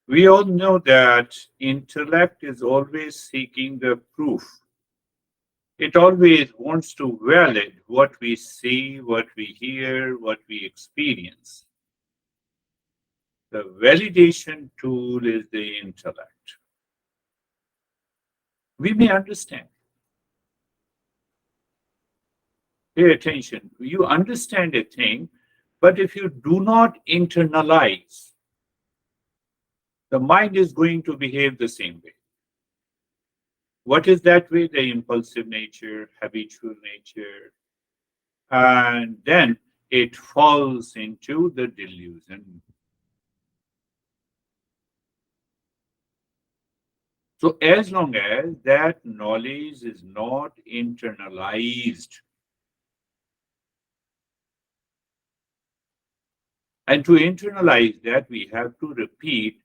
We all know that intellect is always seeking the proof. It always wants to validate what we see, what we hear, what we experience. The validation tool is the intellect. We may understand. Pay attention. You understand a thing, but if you do not internalize, the mind is going to behave the same way. What is that way? The impulsive nature, habitual nature, and then it falls into the delusion. So, as long as that knowledge is not internalized, and to internalize that, we have to repeat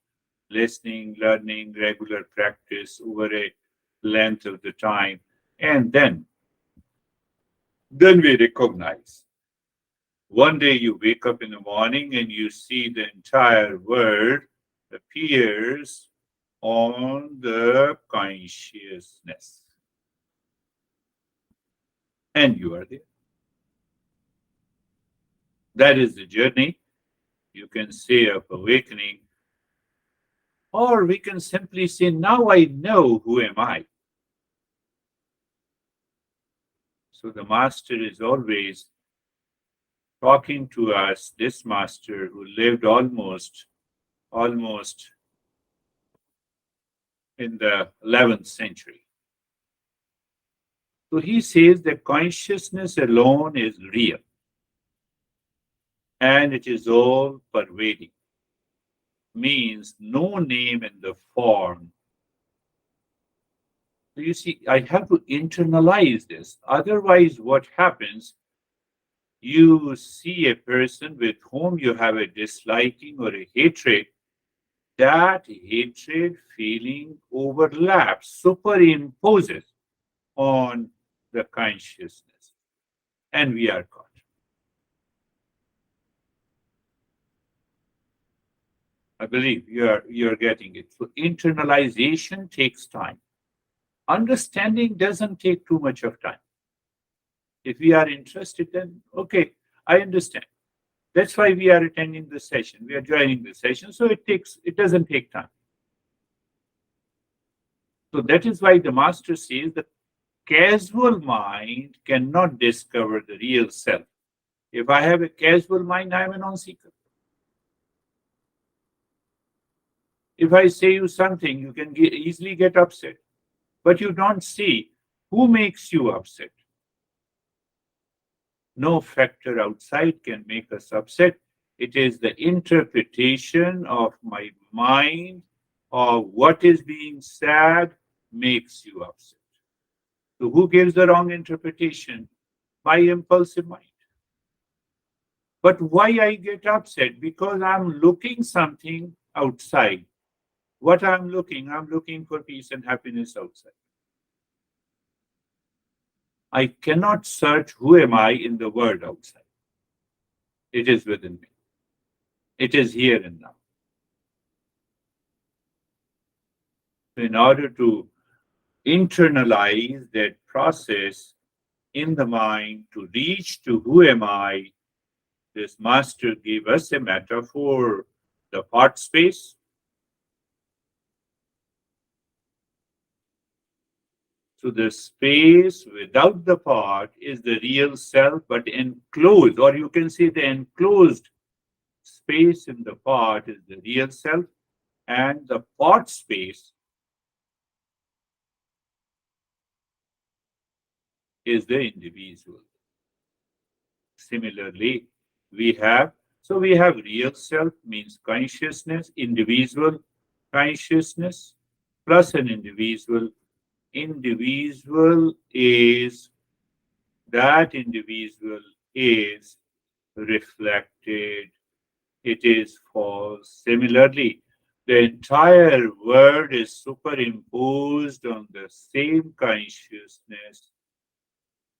listening, learning, regular practice over a length of the time, and then we recognize. One day you wake up in the morning and you see the entire world appears on the consciousness, and you are there. That is the journey. You can say of awakening, or we can simply say, now I know who am I. So the master is always talking to us, this master who lived almost in the 11th century. So he says that consciousness alone is real and it is all pervading, means no name in the form. So you see, I have to internalize this. Otherwise, what happens? You see a person with whom you have a disliking or a hatred, that hatred feeling overlaps, superimposes on the consciousness, and we are caught. I believe you're getting it. So internalization takes time. Understanding doesn't take too much of time. If we are interested, then okay, I understand. That's why we are attending the session. We are joining the session. So it doesn't take time. So that is why the master says the casual mind cannot discover the real self. If I have a casual mind, I am a non-seeker. If I say you something, you can easily get upset, but you don't see who makes you upset. No factor outside can make us upset. It is the interpretation of my mind of what is being said makes you upset. So who gives the wrong interpretation? My impulsive mind. But why I get upset? Because I'm looking something outside. What I'm looking for peace and happiness outside. I cannot search who am I in the world outside. It is within me. It is here and now. In order to internalize that process in the mind to reach to who am I, this master gave us a metaphor, the part space. So the space without the part is the real self, but enclosed, or you can say the enclosed space in the part is the real self, and the part space is the individual. Similarly, we have real self means consciousness, individual consciousness plus an individual. Individual is that individual is reflected, it is false. Similarly, the entire world is superimposed on the same consciousness,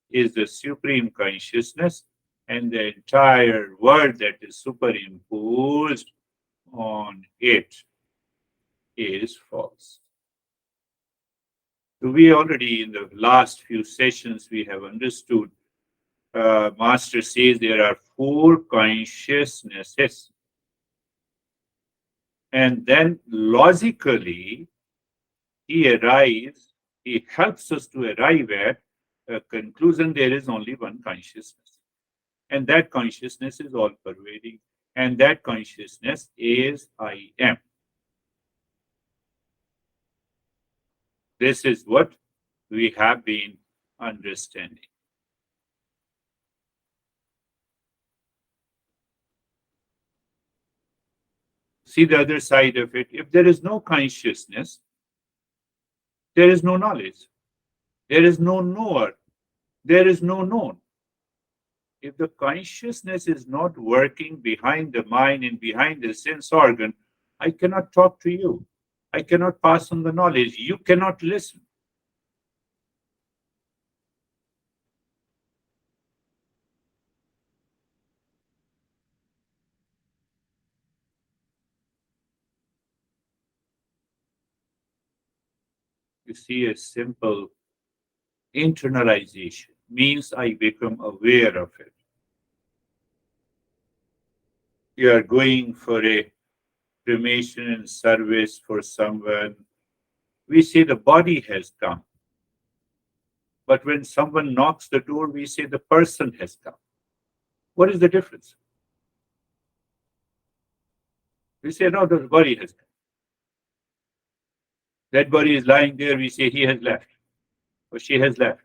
is the supreme consciousness, and the entire world that is superimposed on it is false. So we already in the last few sessions we have understood. Master says there are four consciousnesses, and then logically he helps us to arrive at a conclusion. There is only one consciousness, and that consciousness is all pervading, and that consciousness is I am. This is what we have been understanding. See the other side of it. If there is no consciousness, there is no knowledge. There is no knower. There is no known. If the consciousness is not working behind the mind and behind the sense organ, I cannot talk to you. I cannot pass on the knowledge. You cannot listen. You see, a simple internalization means I become aware of it. You are going for a cremation and service for someone. We say the body has come. But when someone knocks the door, we say the person has come. What is the difference? We say, no, the body has come. That body is lying there, we say he has left or she has left.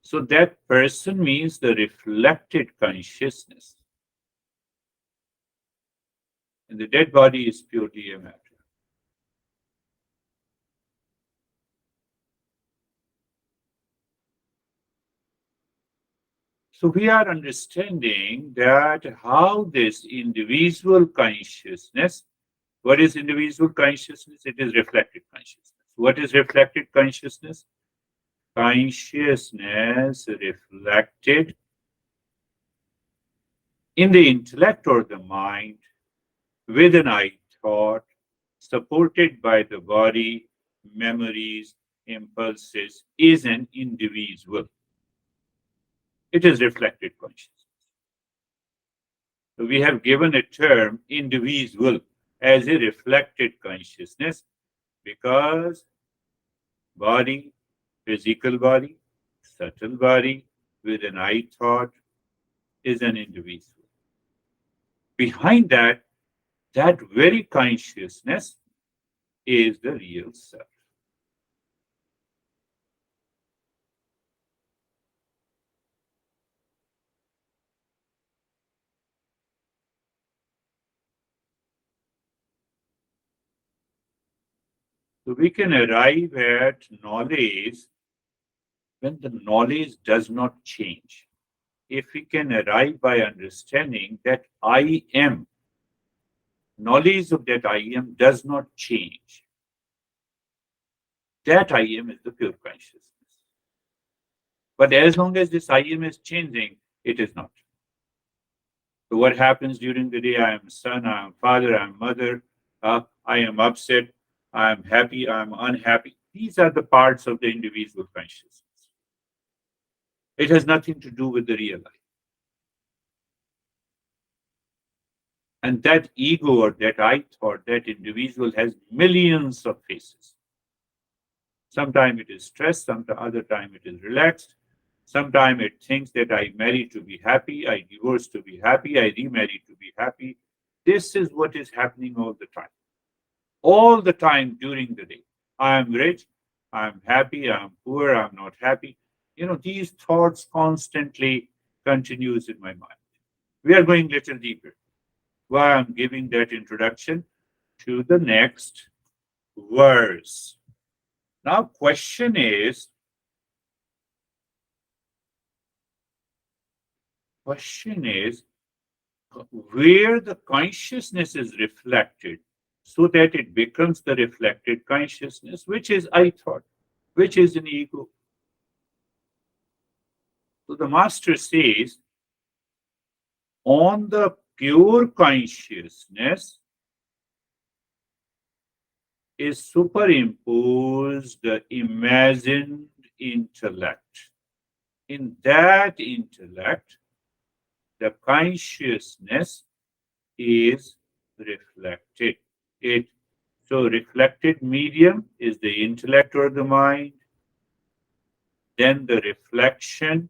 So that person means the reflected consciousness. And the dead body is purely a matter. So we are understanding that how this individual consciousness, what is individual consciousness? It is reflected consciousness. What is reflected consciousness? Consciousness reflected in the intellect or the mind with an I thought, supported by the body, memories, impulses, is an individual. It is reflected consciousness. So we have given a term individual as a reflected consciousness because body, physical body, subtle body with an I thought is an individual. Behind that very consciousness is the real self. So we can arrive at knowledge when the knowledge does not change. If we can arrive by understanding that I am, knowledge of that I am does not change. That I am is the pure consciousness. But as long as this I am is changing, it is not. So what happens during the day? I am son, I am father, I am mother, I am upset, I am happy, I am unhappy. These are the parts of the individual consciousness. It has nothing to do with the real life. And that ego or that I thought, that individual has millions of faces. Sometimes it is stressed, some other time it is relaxed. Sometimes it thinks that I married to be happy, I divorced to be happy, I remarried to be happy. This is what is happening all the time. All the time during the day. I am rich, I am happy, I am poor, I am not happy. These thoughts constantly continues in my mind. We are going a little deeper. Why I'm giving that introduction to the next verse. Now, question is where the consciousness is reflected so that it becomes the reflected consciousness, which is I thought, which is an ego. So the master says, On the pure consciousness is superimposed the imagined intellect. In that intellect, the consciousness is reflected. It so reflected medium is the intellect or the mind. Then the reflection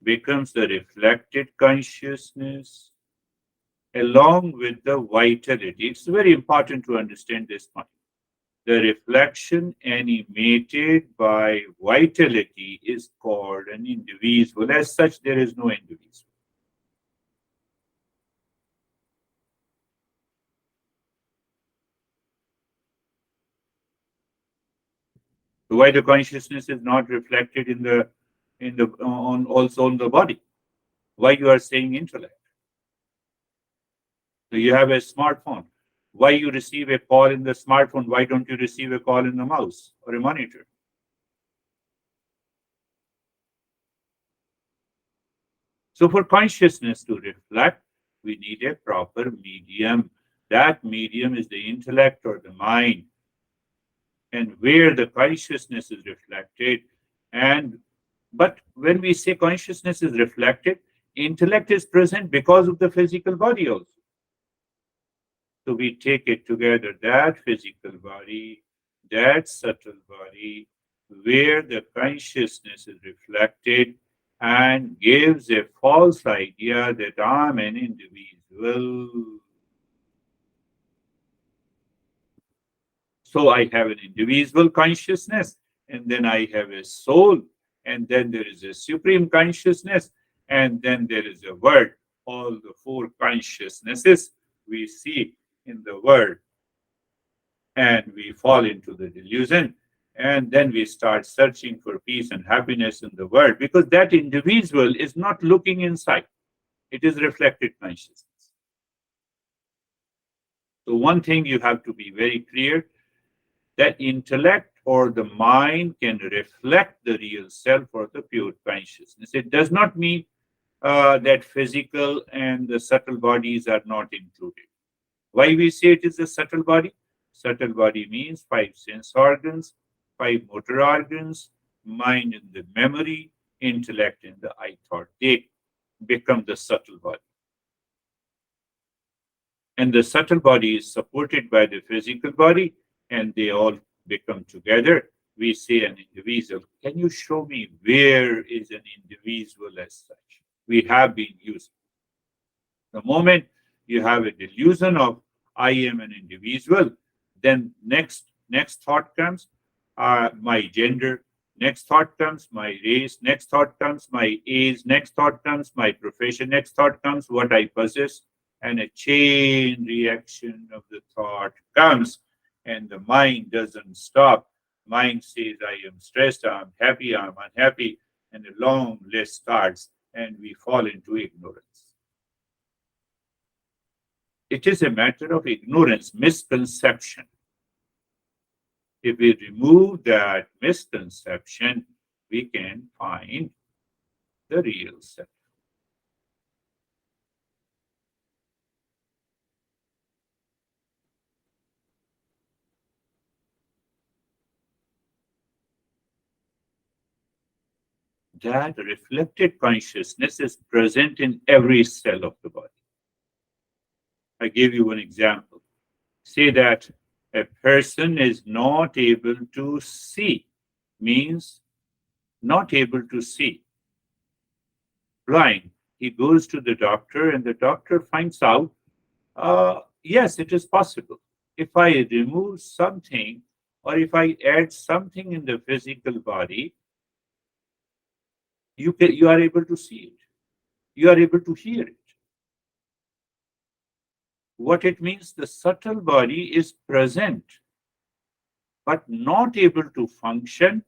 becomes the reflected consciousness along with the vitality. It's very important to understand this point. The reflection animated by vitality is called an individual. As such, there is no individual. Why the consciousness is not reflected in the on also on the body? Why you are saying intellect? So you have a smartphone. Why you receive a call in the smartphone? Why don't you receive a call in the mouse or a monitor? So for consciousness to reflect, we need a proper medium. That medium is the intellect or the mind, and where the consciousness is reflected. And but when we say consciousness is reflected, intellect is present because of the physical body also. So we take it together, that physical body, that subtle body, where the consciousness is reflected and gives a false idea that I'm an individual. So I have an individual consciousness, and then I have a soul, and then there is a supreme consciousness, and then there is a word. All the four consciousnesses we see in the world, and we fall into the delusion, and then we start searching for peace and happiness in the world because that individual is not looking inside, it is reflected consciousness. So one thing you have to be very clear, that intellect or the mind can reflect the real self or the pure consciousness. It does not mean that physical and the subtle bodies are not included. Why we say it is a subtle body? Subtle body means five sense organs, five motor organs, mind in the memory, intellect in the I thought. They become the subtle body. And the subtle body is supported by the physical body, and they all become together. We say an individual. Can you show me where is an individual as such? We have been using. The moment you have a delusion of I am an individual, then next thought comes my gender, next thought comes my race, next thought comes my age, next thought comes my profession, next thought comes what I possess, and a chain reaction of the thought comes, and the mind doesn't stop. Mind says I am stressed, I'm happy, I'm unhappy, and a long list starts, and we fall into ignorance. It is a matter of ignorance, misconception. If we remove that misconception, we can find the real self. That reflected consciousness is present in every cell of the body. I give you one example. Say that a person is not able to see, means not able to see, blind. He goes to the doctor, and the doctor finds out, yes, it is possible. If I remove something or if I add something in the physical body, you are able to see it. You are able to hear it. What it means, the subtle body is present, but not able to function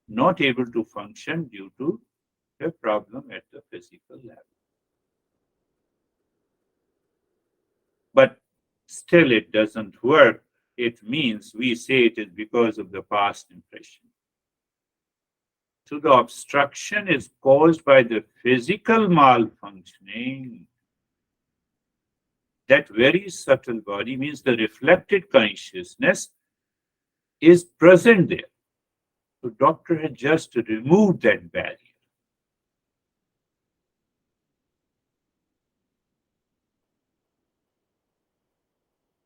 due to a problem at the physical level. But still it doesn't work. It means we say it is because of the past impression. So the obstruction is caused by the physical malfunctioning. That very subtle body means the reflected consciousness is present there. So doctor had just removed that barrier.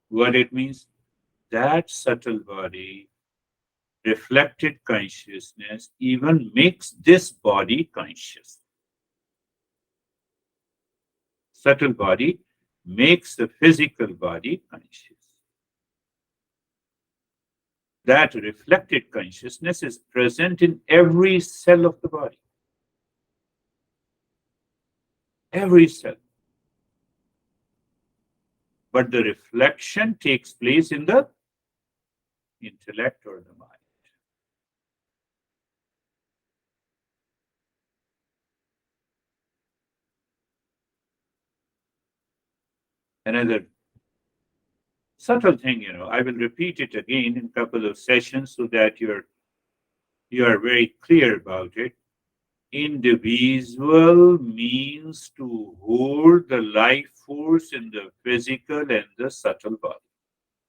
What it means? That subtle body, reflected consciousness, even makes this body conscious. Subtle body makes the physical body conscious. That reflected consciousness is present in every cell of the body. Every cell. But the reflection takes place in the intellect or the mind. Another subtle thing, I will repeat it again in a couple of sessions so that you are very clear about it. Individual means to hold the life force in the physical and the subtle body.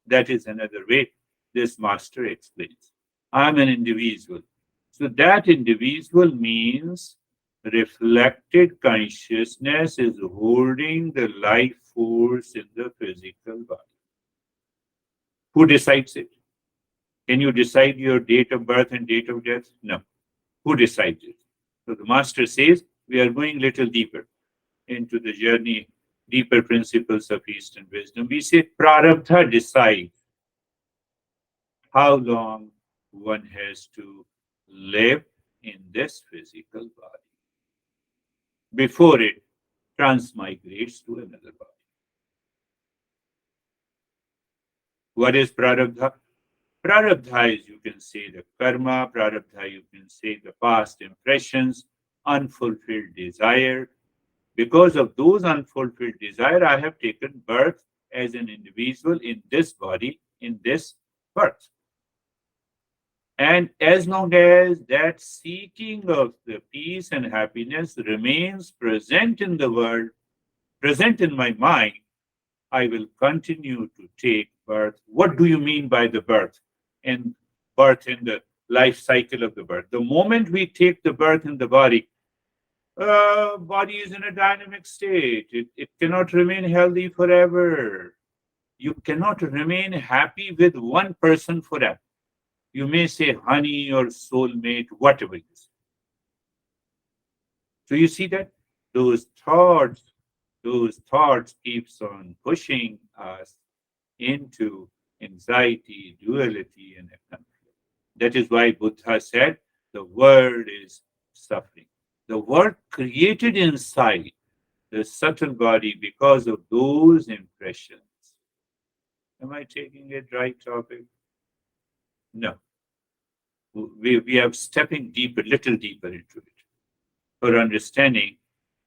That is another way this master explains. I'm an individual. So that individual means reflected consciousness is holding the life force in the physical body. Who decides it? Can you decide your date of birth and date of death? No. Who decides it? So the master says we are going a little deeper into the journey, deeper principles of Eastern wisdom. We say prarabdha decides how long one has to live in this physical body before it transmigrates to another body. What is prarabdha? Prarabdha is, you can say, the karma. Prarabdha, you can say, the past impressions, unfulfilled desire. Because of those unfulfilled desire, I have taken birth as an individual in this body, in this birth. And as long as that seeking of the peace and happiness remains present in the world, present in my mind, I will continue to take birth. What do you mean by the birth? And birth in the life cycle of the birth. The moment we take the birth in the body is in a dynamic state. It cannot remain healthy forever. You cannot remain happy with one person forever. You may say honey or soulmate, whatever it is. So you see that those thoughts keeps on pushing us into anxiety, duality, and a conflict. That is why Buddha said the world is suffering. The world created inside the subtle body because of those impressions. Am I taking it right topic? No. We are stepping deeper, little deeper into it for understanding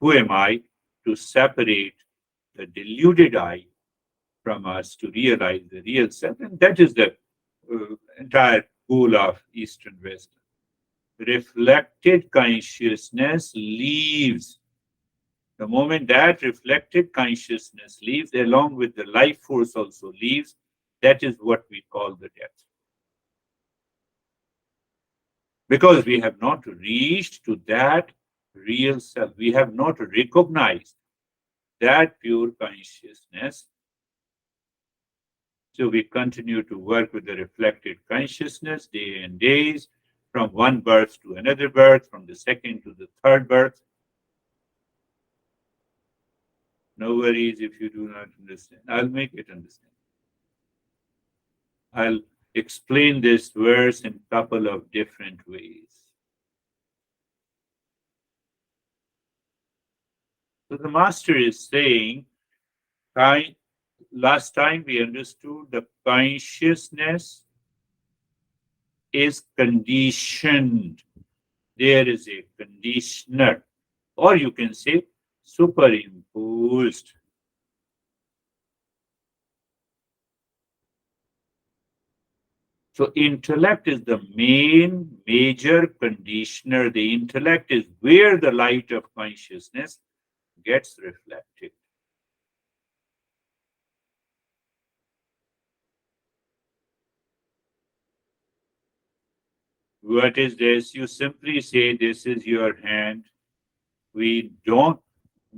who am I to separate the deluded I from us to realize the real self. And that is the entire goal of Eastern wisdom. Reflected consciousness leaves. The moment that reflected consciousness leaves, along with the life force also leaves, that is what we call the death. Because we have not reached to that real self. We have not recognized that pure consciousness. So we continue to work with the reflected consciousness day and days, from one birth to another birth, from the second to the third birth. No worries if you do not understand. I'll make it understand. I'll explain this verse in a couple of different ways. So the master is saying, last time we understood the consciousness is conditioned. There is a conditioner, or you can say superimposed. So intellect is the main major conditioner. The intellect is where the light of consciousness gets reflected. What is this? You simply say, this is your hand. We don't,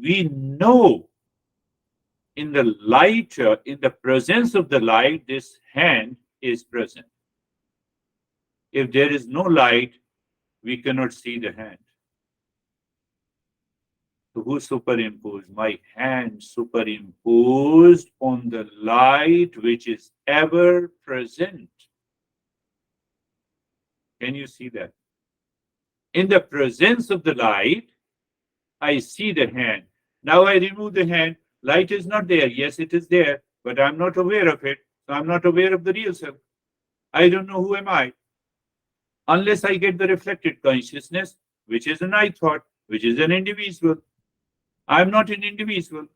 we know in the light, in the presence of the light, this hand is present. If there is no light, we cannot see the hand. So who superimposed? My hand superimposed on the light which is ever present. Can you see that? In the presence of the light, I see the hand. Now I remove the hand. Light is not there. Yes, it is there, but I'm not aware of it. So I'm not aware of the real self. I don't know who am I. Unless I get the reflected consciousness, which is an I thought, which is an individual. I'm not an individual.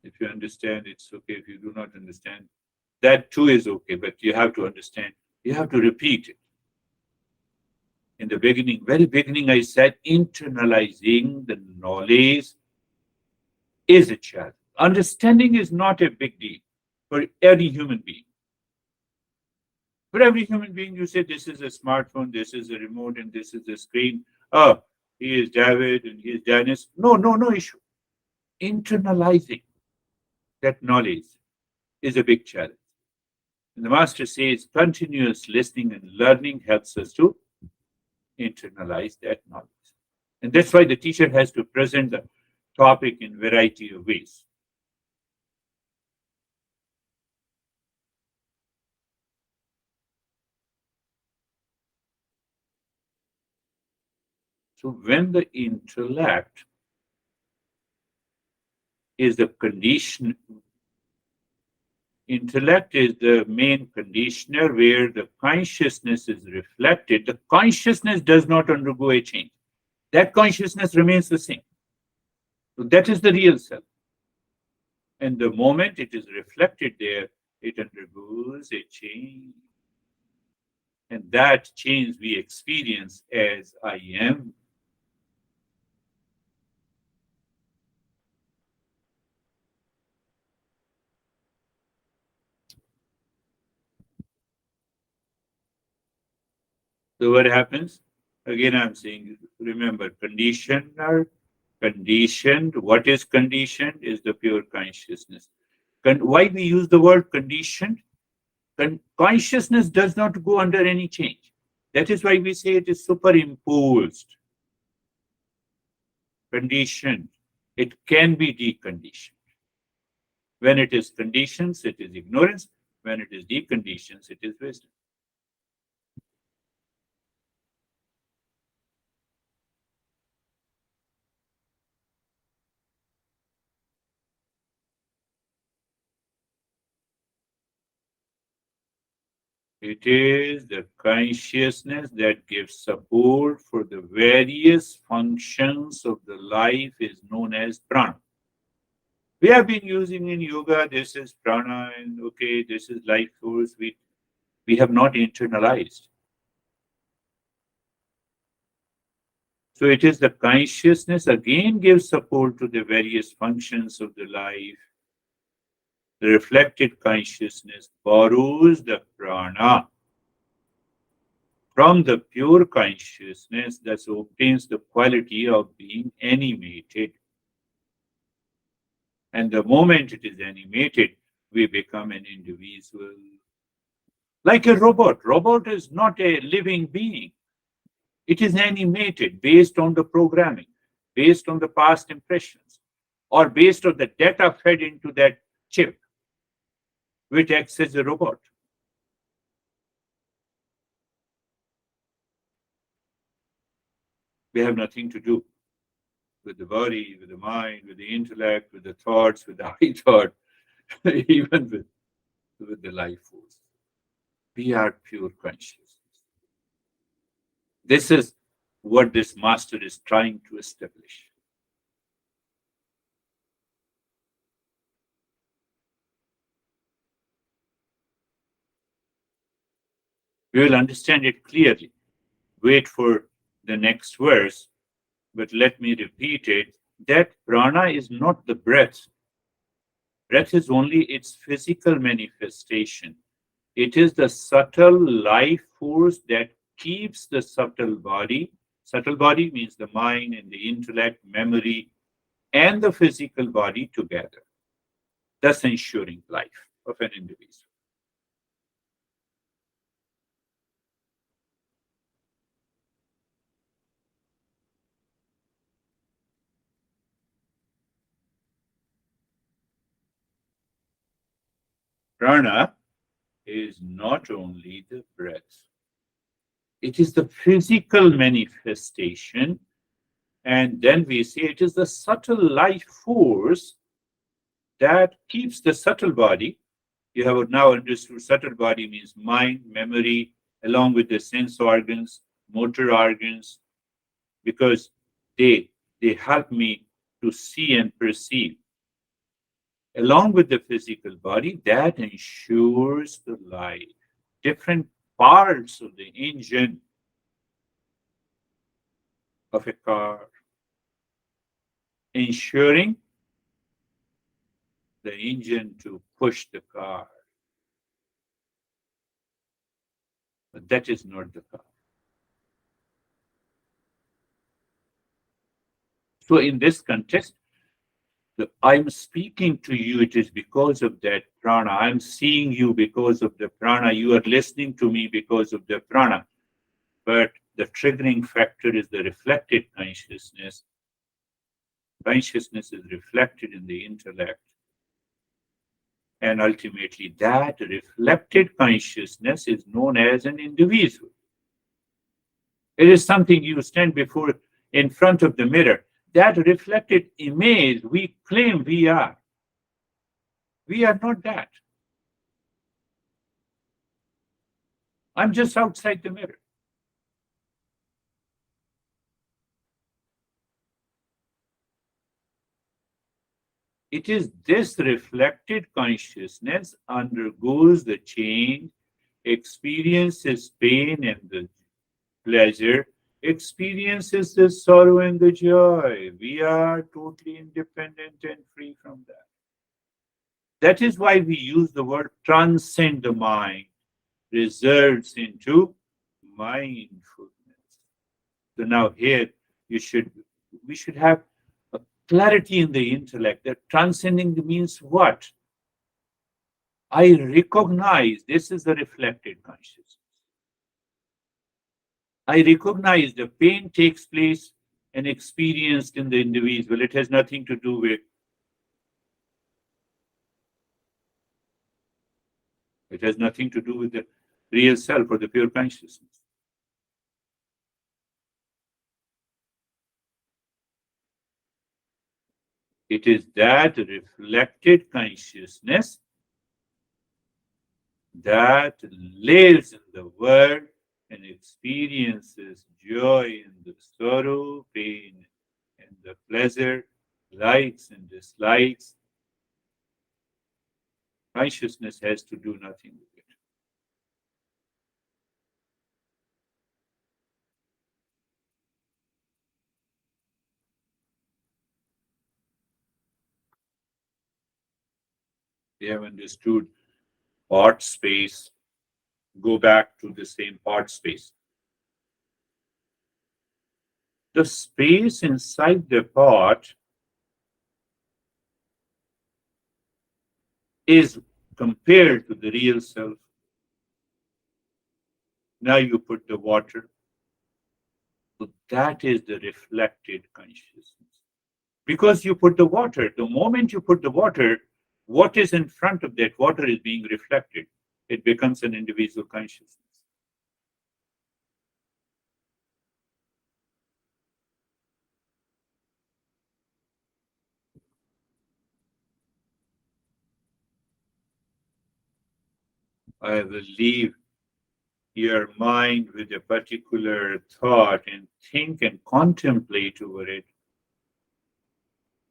If you understand, it's okay. If you do not understand, that too is okay, but you have to understand. You have to repeat it. In the beginning, very beginning, I said internalizing the knowledge is a challenge. Understanding is not a big deal for any human being. For every human being, you say this is a smartphone, this is a remote, and this is a screen. Oh, he is David and he is Dennis. No, no, no issue. Internalizing that knowledge is a big challenge. And the master says continuous listening and learning helps us to internalize that knowledge. And that's why the teacher has to present the topic in variety of ways. So when the intellect is the condition, intellect is the main conditioner where the consciousness is reflected. The consciousness does not undergo a change. That consciousness remains the same. So that is the real self. And the moment it is reflected there, it undergoes a change. And that change we experience as I am. So what happens? Again, I'm saying, remember, conditioner, conditioned. What is conditioned is the pure consciousness. Why we use the word conditioned? Consciousness does not go under any change. That is why we say it is superimposed, conditioned. It can be deconditioned. When it is conditions, it is ignorance. When it is deconditions, it is wisdom. It is the consciousness that gives support for the various functions of the life is known as prana. We have been using in yoga, this is prana, and okay, this is life force. We have not internalized. So it is the consciousness again gives support to the various functions of the life. The reflected consciousness borrows the prana from the pure consciousness that obtains the quality of being animated. And the moment it is animated, we become an individual. Like a robot. Robot is not a living being. It is animated based on the programming, based on the past impressions, or based on the data fed into that chip, which acts as a robot. We have nothing to do with the body, with the mind, with the intellect, with the thoughts, with the I thought, even with the life force. We are pure consciousness. This is what this master is trying to establish. We will understand it clearly. Wait for the next verse, but let me repeat it, that prana is not the breath. Breath is only its physical manifestation. It is the subtle life force that keeps the subtle body. Subtle body means the mind and the intellect, memory, and the physical body together, thus ensuring life of an individual. Prana is not only the breath, it is the physical manifestation. And then we say it is the subtle life force that keeps the subtle body. You have now understood subtle body means mind, memory, along with the sense organs, motor organs, because they they help me to see and perceive. Along with the physical body, that ensures the life. Different parts of the engine of a car, ensuring the engine to push the car. But that is not the car. So, in this context, I'm speaking to you, it is because of that prana. I'm seeing you because of the prana. You are listening to me because of the prana. But the triggering factor is the reflected consciousness. Consciousness is reflected in the intellect. And ultimately, that reflected consciousness is known as an individual. It is something you stand before in front of the mirror. That reflected image we claim we are. We are not that. I'm just outside the mirror. It is this reflected consciousness undergoes the change, experiences pain and the pleasure, experiences the sorrow and the joy. We are totally independent and free from that. That is why we use the word transcend the mind, results into mindfulness. So now here you should we should have a clarity in the intellect that transcending means what? I recognize this is the reflected consciousness. I recognize the pain takes place and experienced in the individual. It has nothing to do with it has nothing to do with the real self or the pure consciousness. It is that reflected consciousness that lives in the world and experiences joy and the sorrow, pain and the pleasure, likes and dislikes. Consciousness has to do nothing with it. We have understood part space, go back to the same part space. The space inside the pot is compared to the real self. Now you put the water. So that is the reflected consciousness. Because you put the water, the moment you put the water, what is in front of that water is being reflected. It becomes an individual consciousness. I will leave your mind with a particular thought and think and contemplate over it.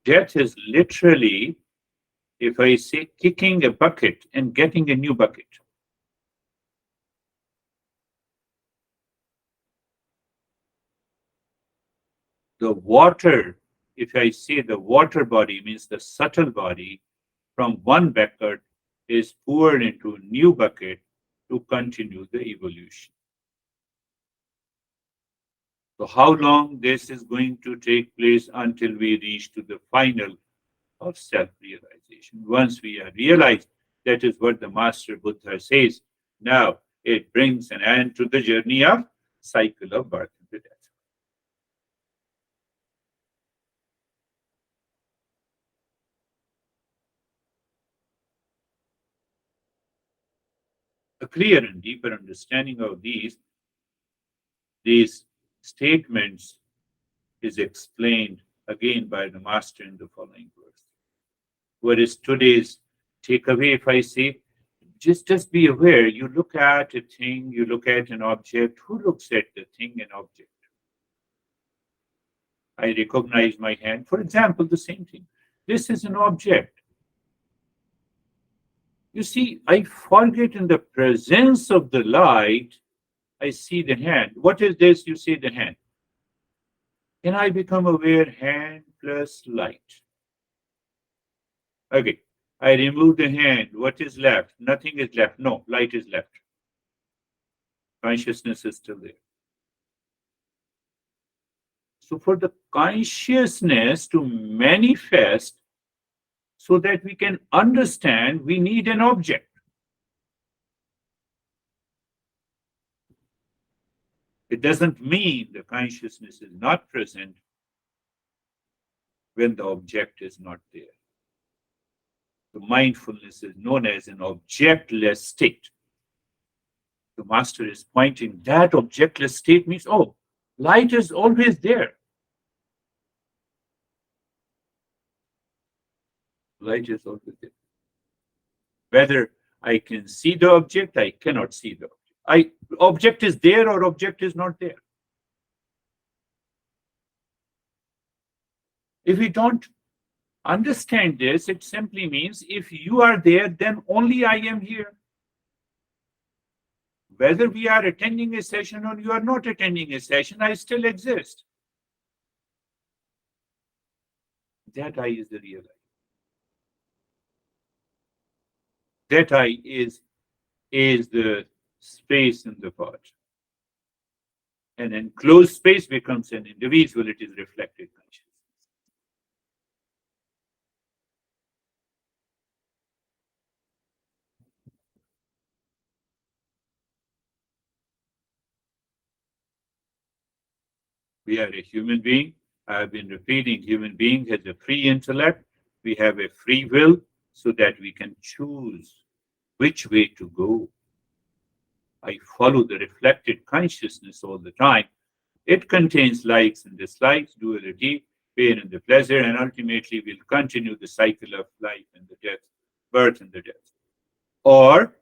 Death is literally, if I say, kicking a bucket and getting a new bucket. The water, if I say the water body means the subtle body, from one bucket is poured into a new bucket to continue the evolution. So how long this is going to take place until we reach to the final of self-realization? Once we are realized, that is what the Master Buddha says. Now it brings an end to the journey of cycle of birth and death. A clear and deeper understanding of these statements is explained again by the Master in the following verse. What is today's takeaway? If I say, just be aware, you look at a thing, you look at an object. Who looks at the thing and object? I recognize my hand. For example, the same thing. This is an object. You see, I forget in the presence of the light, I see the hand. What is this? You see the hand. Can I become aware hand plus light? Okay. I remove the hand. What is left? Nothing is left. No, light is left. Consciousness is still there. So, for the consciousness to manifest so that we can understand, we need an object. It doesn't mean the consciousness is not present when the object is not there. The mindfulness is known as an objectless state. The Master is pointing that objectless state means, oh, light is always there. Light is always there. Whether I can see the object, I cannot see the object. Object is there or object is not there. If we don't understand this, it simply means if you are there, then only I am here. Whether we are attending a session or you are not attending a session, I still exist. That I is the real I. That I is the space in the part. An enclosed space becomes an individual, it is reflected consciousness. We are a human being. I have been repeating, human being has a free intellect. We have a free will so that we can choose which way to go. I follow the reflected consciousness all the time. It contains likes and dislikes, duality, pain and the pleasure, and ultimately will continue the cycle of life and the death, birth and the death. Or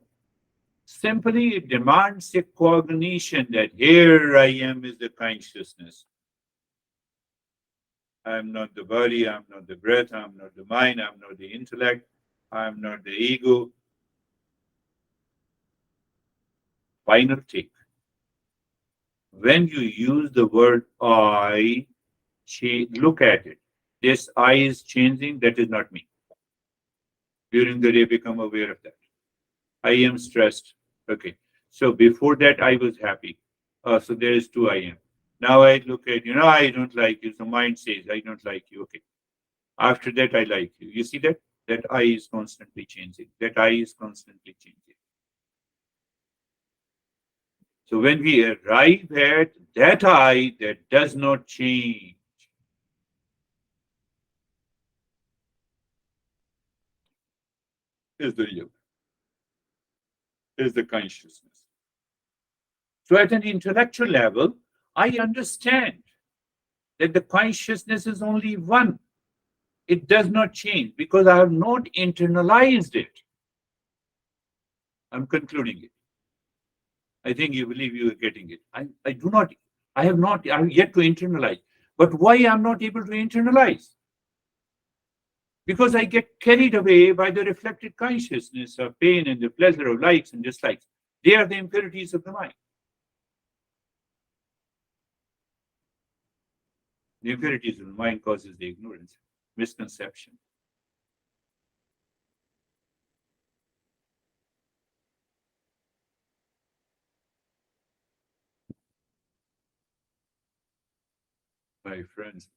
simply it demands a cognition that here I am is the consciousness. I'm not the body, I'm not the breath, I'm not the mind, I'm not the intellect, I'm not the ego. Final take. When you use the word I, look at it. This I is changing, that is not me. During the day, become aware of that. I am stressed. Okay. So before that, I was happy. So there is two I am. Now I look at, I don't like you. So mind says, I don't like you. Okay. After that, I like you. You see that? That I is constantly changing. That I is constantly changing. So when we arrive at that I that does not change, is the real, is the consciousness. So at an intellectual level, I understand that the consciousness is only one. It does not change because I have not internalized it. I'm concluding it. I think you believe you are getting it. I do not, I have yet to internalize. But why I'm not able to internalize? Because I get carried away by the reflected consciousness of pain and the pleasure of likes and dislikes. They are the impurities of the mind. The impurities of the mind causes the ignorance, misconception. My friends,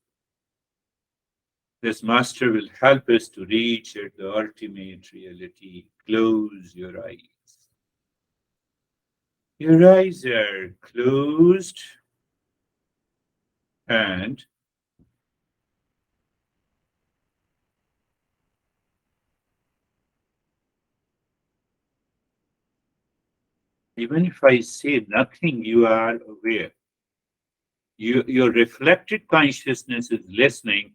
this master will help us to reach at the ultimate reality. Close your eyes. Your eyes are closed, and even if I say nothing, you are aware. Your reflected consciousness is listening,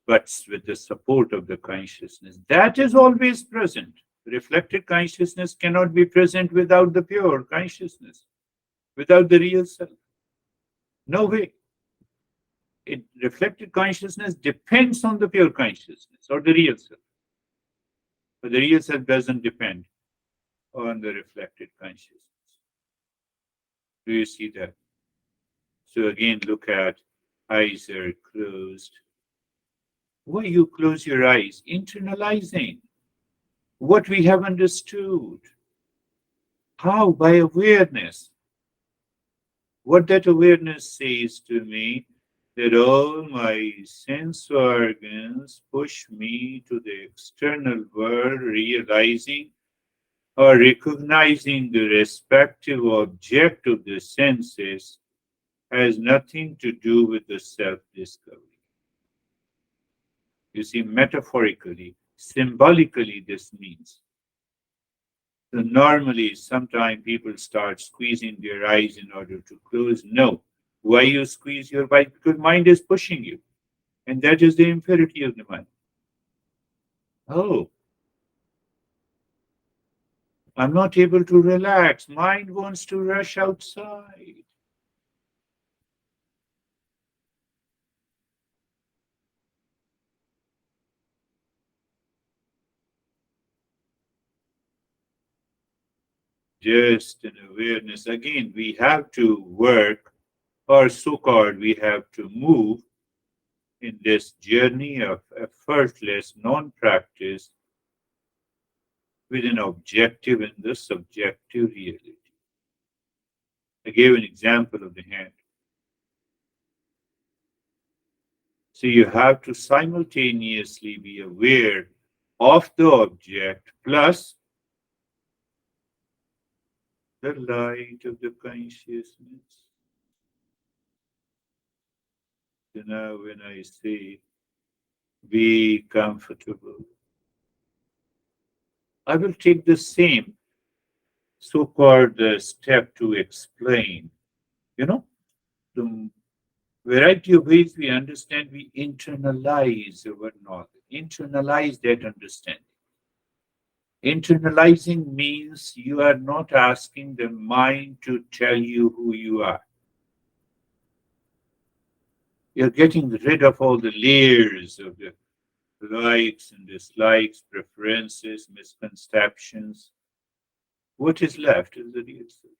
but with the support of the consciousness. That is always present. Reflected consciousness cannot be present without the pure consciousness, without the real self. No way. Reflected consciousness depends on the pure consciousness or the real self. But the real self doesn't depend on the reflected consciousness. Do you see that? So again, look at eyes are closed. Why you close your eyes? Internalizing what we have understood. How? By awareness. What that awareness says to me, that all my sense organs push me to the external world, realizing or recognizing the respective object of the senses has nothing to do with the self discovery. You see, metaphorically, symbolically, this means. So normally, sometimes people start squeezing their eyes in order to close. No. Why you squeeze your eyes? Because mind is pushing you. And that is the impurity of the mind. Oh, I'm not able to relax. Mind wants to rush outside. Just an awareness. Again, we have to work, or so called, we have to move in this journey of effortless non practice with an objective and the subjective reality. I gave an example of the hand. So you have to simultaneously be aware of the object plus the light of the consciousness. So now, when I say be comfortable, I will take the same so called step to explain. You know, the variety of ways we understand, we internalize our knowledge, internalize that understanding. Internalizing means you are not asking the mind to tell you who you are. You're getting rid of all the layers of the likes and dislikes, preferences, misconceptions. What is left is the real self.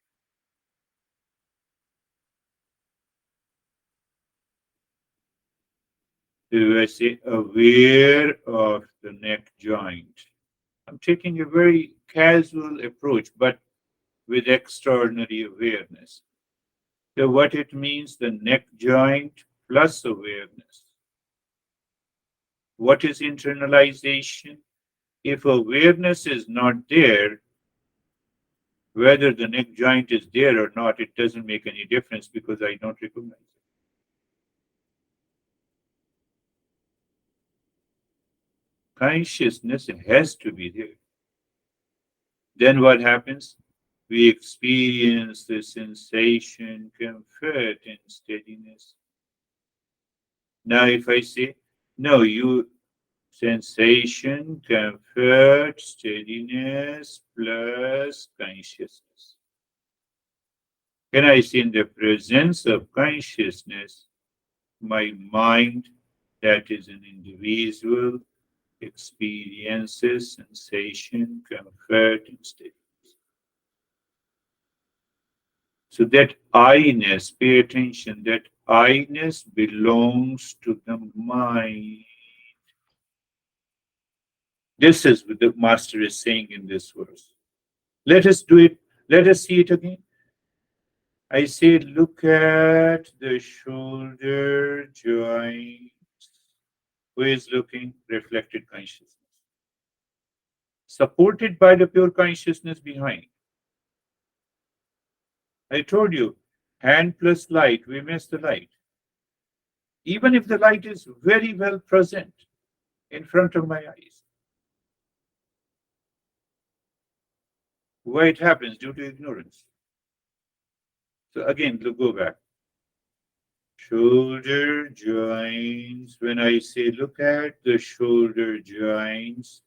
So I say aware of the neck joint. I'm taking a very casual approach, but with extraordinary awareness. So what it means, the neck joint plus awareness. What is internalization? If awareness is not there, whether the neck joint is there or not, it doesn't make any difference because I don't recognize it. Consciousness has to be there. Then what happens? We experience the sensation, comfort, and steadiness. Now, if I say, no, you sensation, comfort, steadiness plus consciousness. Can I see in the presence of consciousness, my mind, that is an individual, experiences sensation, comfort, and steadiness? So that I-ness, pay attention, that I-ness belongs to the mind. This is what the master is saying in this verse. Let us do it. Let us see it again. I say, look at the shoulder joint. Who is looking? Reflected consciousness. Supported by the pure consciousness behind. I told you, hand plus light, we miss the light. Even if the light is very well present in front of my eyes. Why it happens? Due to ignorance. So again, go back. Shoulder joints. When I say look at the shoulder joints,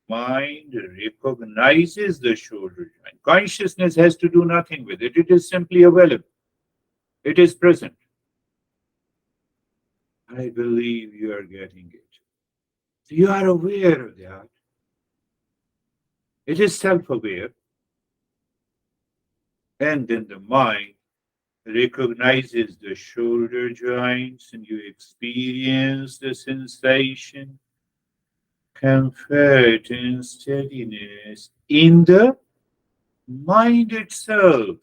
mind recognizes the shoulder joint. Consciousness has to do nothing with it. It is simply available. It is present. I believe you are getting it. You are aware of that. It is self-aware. And then the mind recognizes the shoulder joints and you experience the sensation, comfort and steadiness in the mind itself,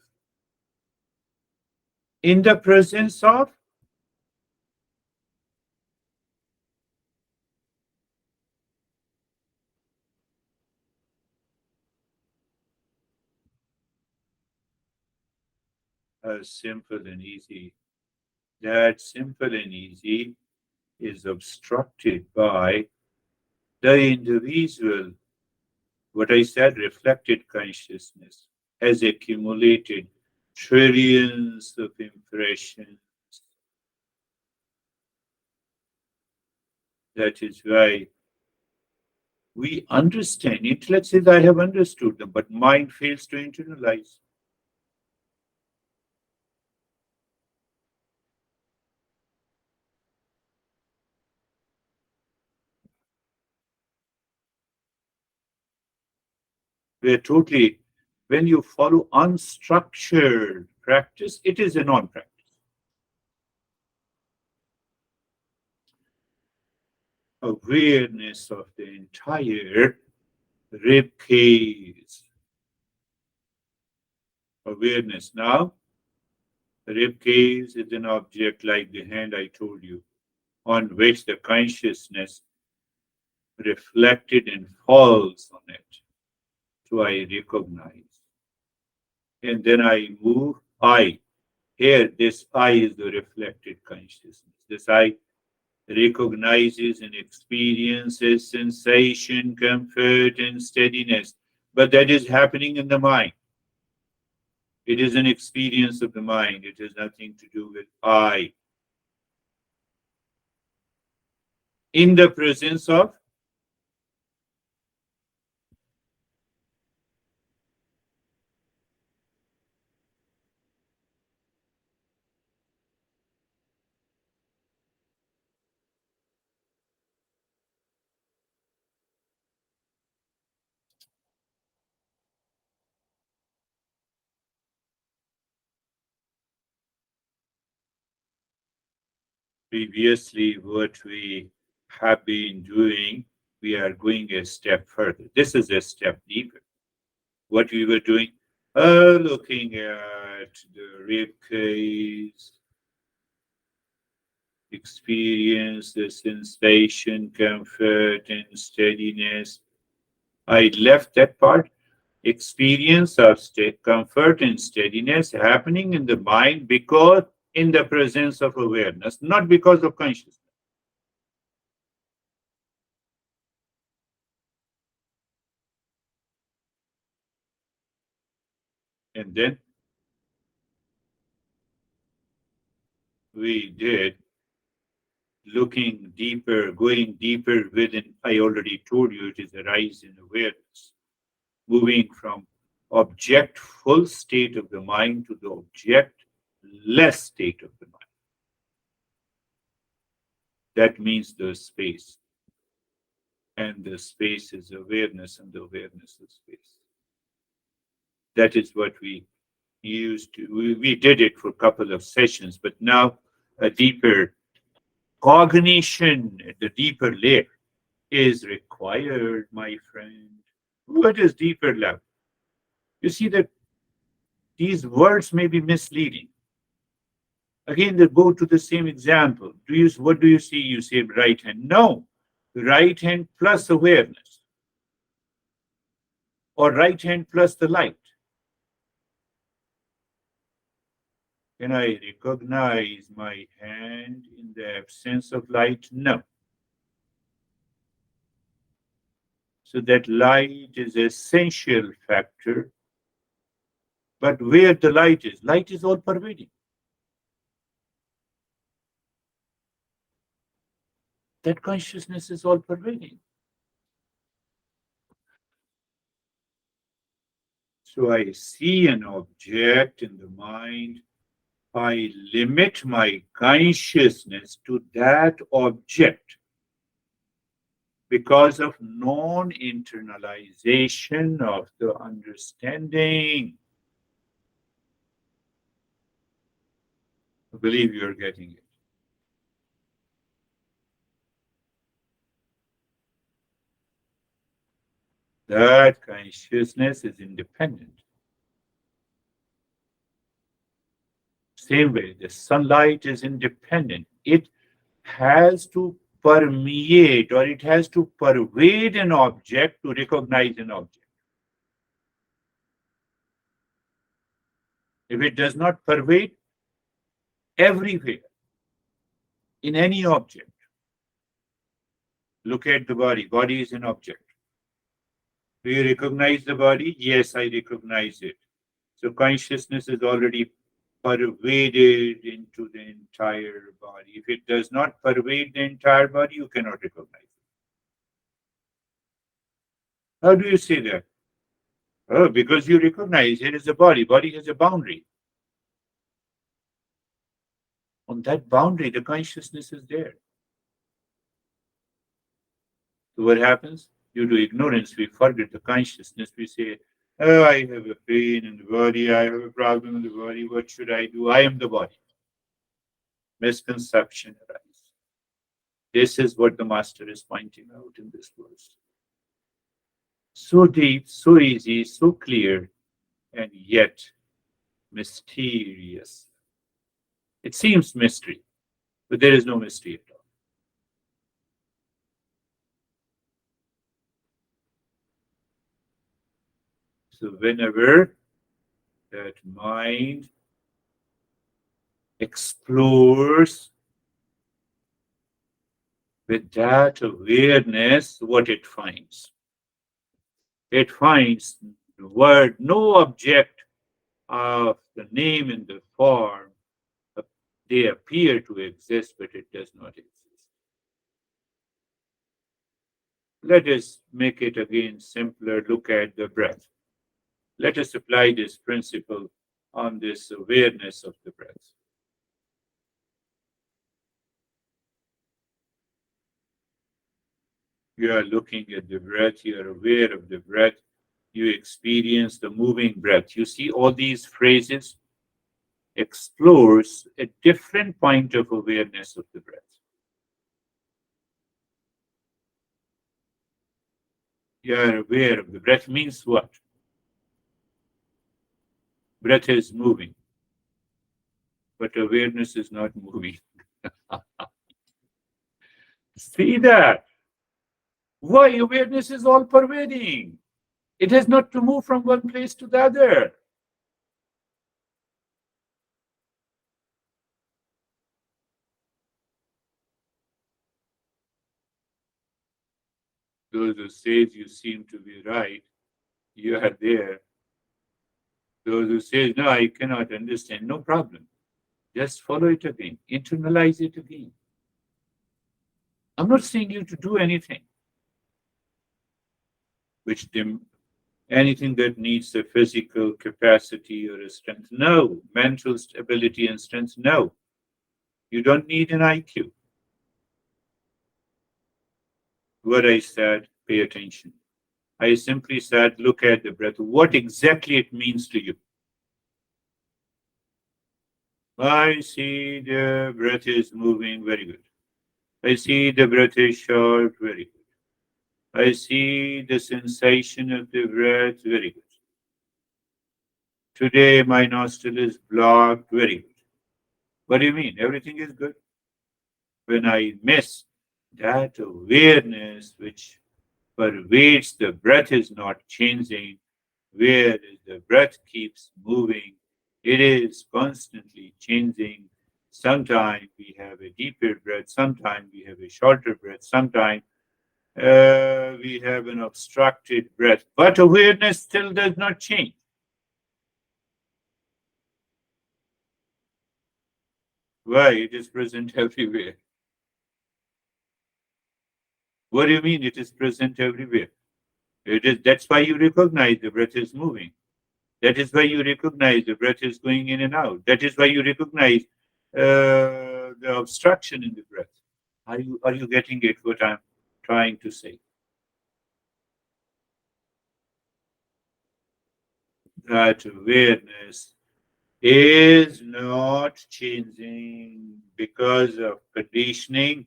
in the presence of simple and easy. That simple and easy is obstructed by the individual, what I said, reflected consciousness has accumulated trillions of impressions. That is why we understand. Intellect says, I have understood them, but mind fails to internalize. We're totally, when you follow unstructured practice, it is a non practice. Awareness of the entire rib cage. Awareness. Now, the rib cage is an object like the hand I told you, on which the consciousness reflected and falls on it. So I recognize. And then I move I. Here, this I is the reflected consciousness. This I recognizes and experiences sensation, comfort, and steadiness. But that is happening in the mind. It is an experience of the mind. It has nothing to do with I. In the presence of previously what we have been doing, we are going a step further. This is a step deeper. What we were doing, looking at the rib cage, experience the sensation, comfort, and steadiness. I left that part. Experience of comfort and steadiness happening in the mind because in the presence of awareness, not because of consciousness. And then we did looking deeper, going deeper within. I already told you it is a rise in awareness, moving from objectful state of the mind to the object-less state of the mind. That means the space. And the space is awareness, and the awareness is space. That is what we we did it for a couple of sessions, but now a deeper cognition at the deeper layer is required, my friend. What is deeper level? You see that these words may be misleading. Again, they go to the same example. What do you see? You say right hand. No, right hand plus awareness, or right hand plus the light. Can I recognize my hand in the absence of light? No. So that light is an essential factor. But where the light is all pervading. That consciousness is all pervading. So I see an object in the mind. I limit my consciousness to that object because of non internalization of the understanding. I believe you're getting it. That consciousness is independent. Same way, the sunlight is independent. It has to permeate or it has to pervade an object to recognize an object. If it does not pervade everywhere in any object, look at the body. Body is an object. Do you recognize the body? Yes, I recognize it. So consciousness is already pervaded into the entire body. If it does not pervade the entire body, you cannot recognize it. How do you say that? Oh, because you recognize here is a body. Body has a boundary. On that boundary, the consciousness is there. So what happens? Due to ignorance, we forget the consciousness. We say, oh, I have a pain in the body. I have a problem in the body. What should I do? I am the body. Misconception arises. This is what the master is pointing out in this verse. So deep, so easy, so clear, and yet mysterious. It seems mystery, but there is no mystery at all. So whenever that mind explores with that awareness, what it finds? It finds the word, no object of the name and the form. They appear to exist, but it does not exist. Let us make it again simpler. Look at the breath. Let us apply this principle on this awareness of the breath. You are looking at the breath, you are aware of the breath, you experience the moving breath. You see all these phrases explores a different point of awareness of the breath. You are aware of the breath means what? Breath is moving, but awareness is not moving. See that? Why awareness is all pervading? It has not to move from one place to the other. Those who says you seem to be right, you are there. Those who says no, I cannot understand, no problem. Just follow it again, internalize it again. I'm not saying you to do anything which anything that needs a physical capacity or a strength. No, mental stability and strength. No, you don't need an IQ. What I said, pay attention. I simply said, look at the breath. What exactly it means to you? I see the breath is moving very good. I see the breath is short, very good. I see the sensation of the breath, very good. Today my nostril is blocked, very good. What do you mean? Everything is good. When I miss that awareness which pervades the breath is not changing, where the breath keeps moving, it is constantly changing. Sometimes we have a deeper breath, sometimes we have a shorter breath, sometimes we have an obstructed breath, but awareness still does not change. Why? It is present everywhere. What do you mean it is present everywhere? It is that's why you recognize the breath is moving. That is why you recognize the breath is going in and out. That is why you recognize the obstruction in the breath. Are you getting it? What I'm trying to say? That awareness is not changing because of conditioning,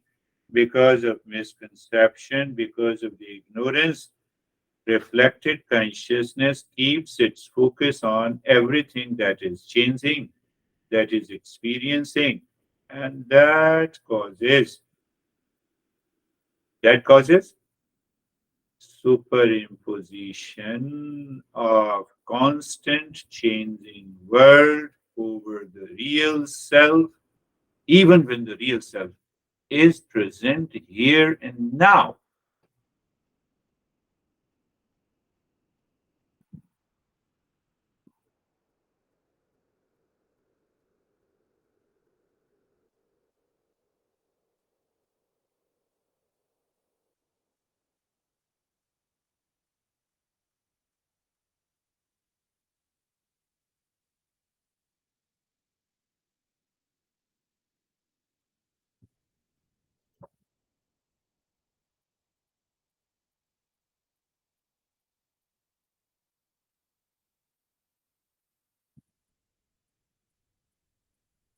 because of misconception, because of the ignorance. Reflected consciousness keeps its focus on everything that is changing, that is experiencing, and that causes superimposition of constant changing world over the real self, even when the real self is present here and now.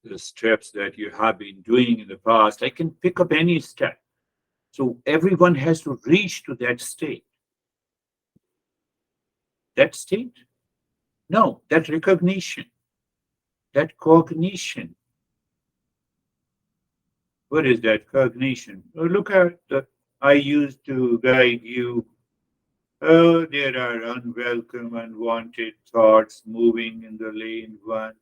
The steps that you have been doing in the past, I can pick up any step. So everyone has to reach to that state. That state? No, that recognition, that cognition. What is that cognition? Oh, look at the I used to guide you. Oh, there are unwelcome, unwanted thoughts moving in the lane one.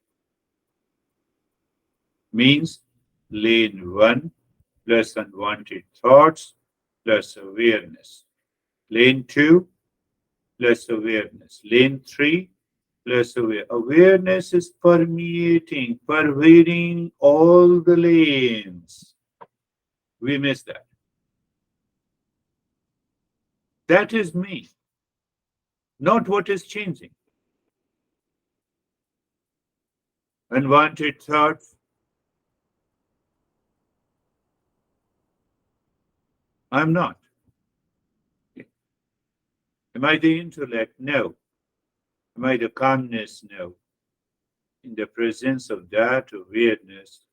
Means lane one plus unwanted thoughts plus awareness. Lane two plus awareness. Lane three plus awareness is permeating, pervading all the lanes. We miss that. That is me, not what is changing. Unwanted thoughts, I'm not. Am I the intellect? No. Am I the calmness? No. In the presence of that awareness,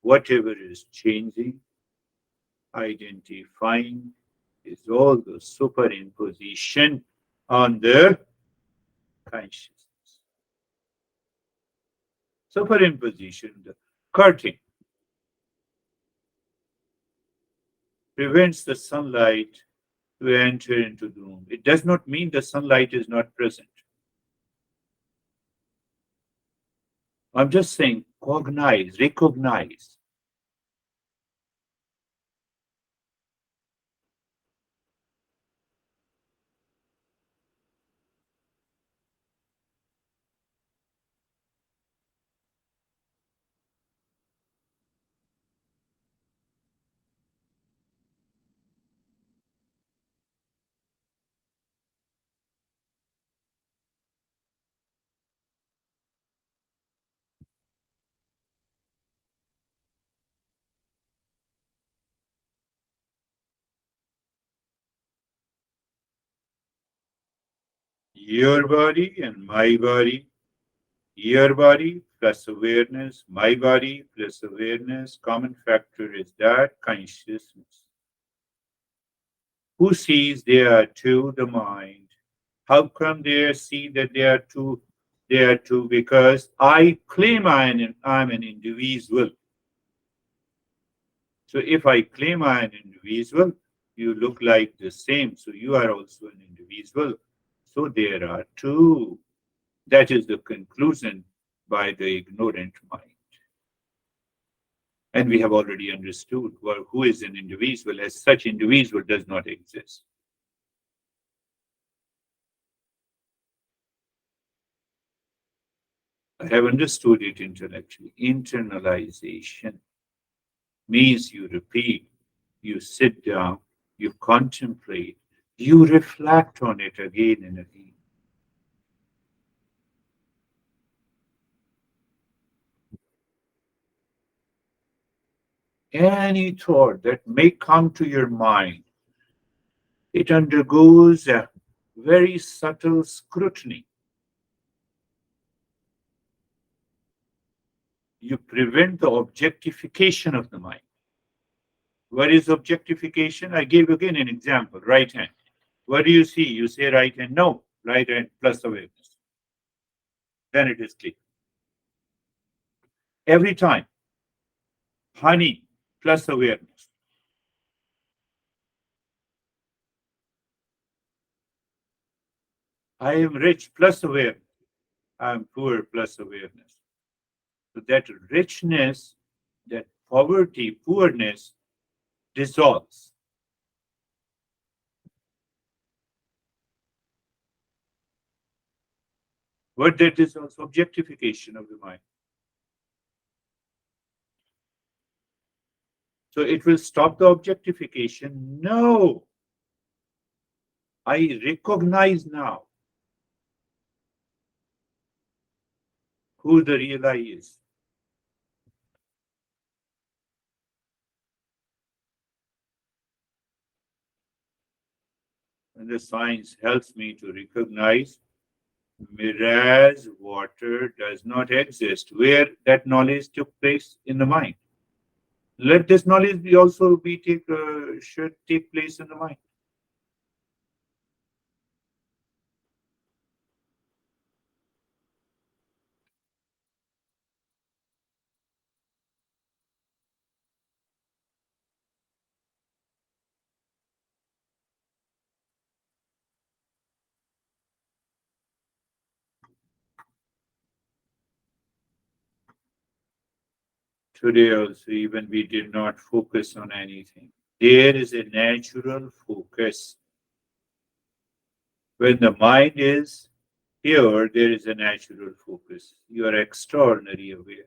whatever is changing, identifying, is all the superimposition on the consciousness. Superimposition, the curtain, prevents the sunlight to enter into the room. It does not mean the sunlight is not present. I'm just saying, cognize, recognize. Your body and my body, your body plus awareness, my body plus awareness. Common factor is that consciousness. Who sees they are two? The mind. How come they see that they are two? They are two because I claim I'm an individual. So if I claim I'm an individual, you look like the same. So you are also an individual. So there are two. That is the conclusion by the ignorant mind. And we have already understood well, who is an individual, as such individual does not exist. I have understood it intellectually. Internalization means you repeat, you sit down, you contemplate, you reflect on it again and again. Any thought that may come to your mind, it undergoes a very subtle scrutiny. You prevent the objectification of the mind. What is objectification? I gave again an example, right hand. What do you see? You say right hand. No, right hand plus awareness. Then it is clear. Every time, honey plus awareness. I am rich plus awareness. I am poor plus awareness. So that richness, that poverty, poorness dissolves. What that is also objectification of the mind. So it will stop the objectification. No, I recognize now who the real I is. And the science helps me to recognize whereas water does not exist, where that knowledge took place in the mind. Let this knowledge be also be take should take place in the mind. Today also, even we did not focus on anything. There is a natural focus. When the mind is here, there is a natural focus. You are extraordinarily aware.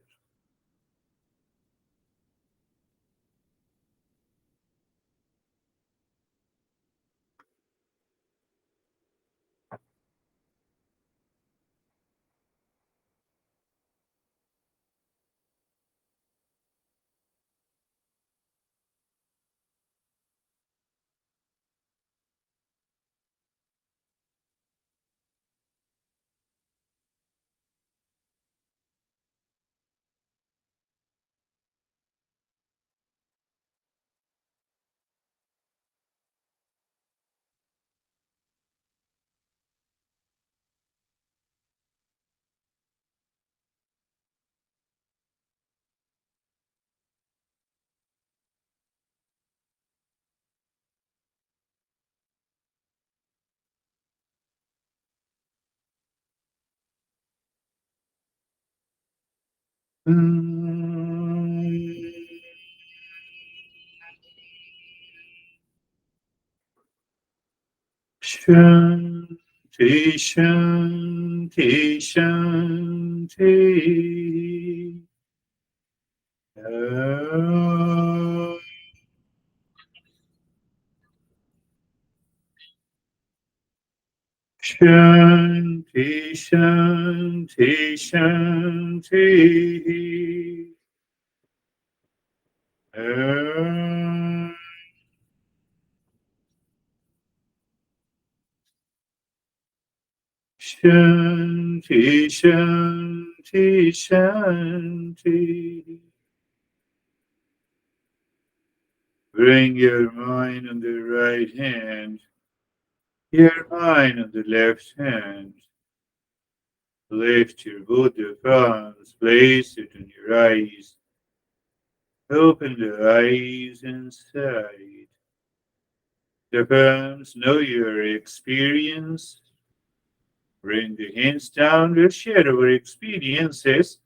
Shanti, shanti, shanti. Om. Shanti, shanti, shanti. Om. Shanti, shanti, Shanti, Shanti. Bring your mind on the right hand, your mind on the left hand. Lift your both your palms, place it on your eyes. Open the eyes inside. The palms know your experience. Bring the hands down, we'll share our experiences.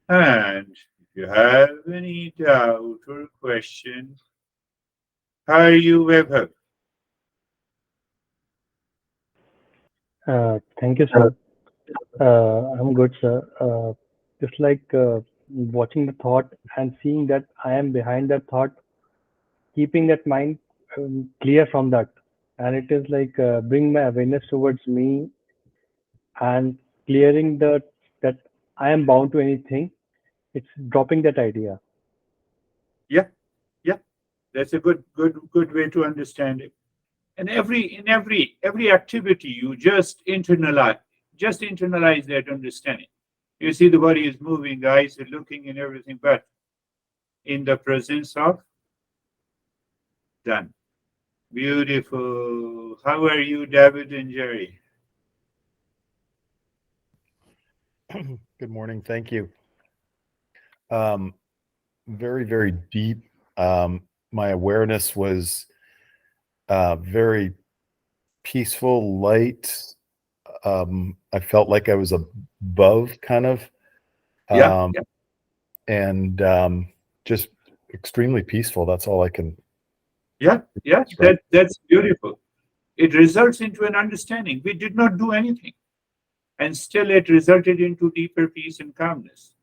And if you have any doubt or question, how are you, Webber? Thank you, sir. I'm good, sir. Just like watching the thought and seeing that I am behind that thought, keeping that mind clear from that. And it is like bring my awareness towards me and clearing the that I am bound to anything. It's dropping that idea. Yeah, yeah. That's a good way to understand it. And every activity you just internalize that understanding. You see the body is moving, eyes are looking and everything, but in the presence of done. Beautiful. How are you, David and Jerry? Good morning. Thank you. Um, very, very deep. My awareness was very peaceful, light. I felt like I was above, kind of, Yeah, um, and just extremely peaceful. That's all I can yeah. describe. That's beautiful. It results into an understanding. We did not do anything, and still it resulted into deeper peace and calmness.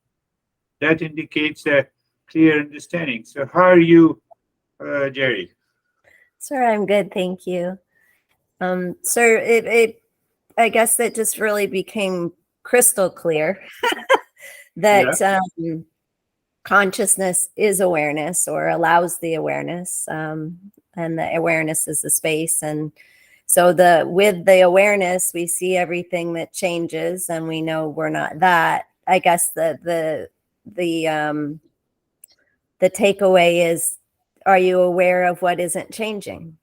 That indicates a clear understanding. So, how are you, Jerry? Sir, I'm good, thank you. Sir, I guess that just really became crystal clear Yeah, that consciousness is awareness or allows the awareness, and the awareness is the space. And so with the awareness, we see everything that changes, and we know we're not that. I guess the takeaway is, are you aware of what isn't changing?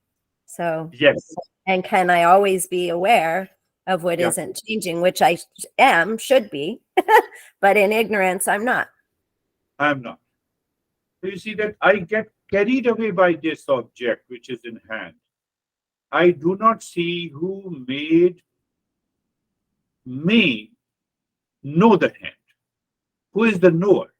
So, yes, and can I always be aware of what yeah, isn't changing, which I should be, but in ignorance, I'm not. I'm not. So you see that I get carried away by this object which is in hand. I do not see who made me know the hand. Who is the knower?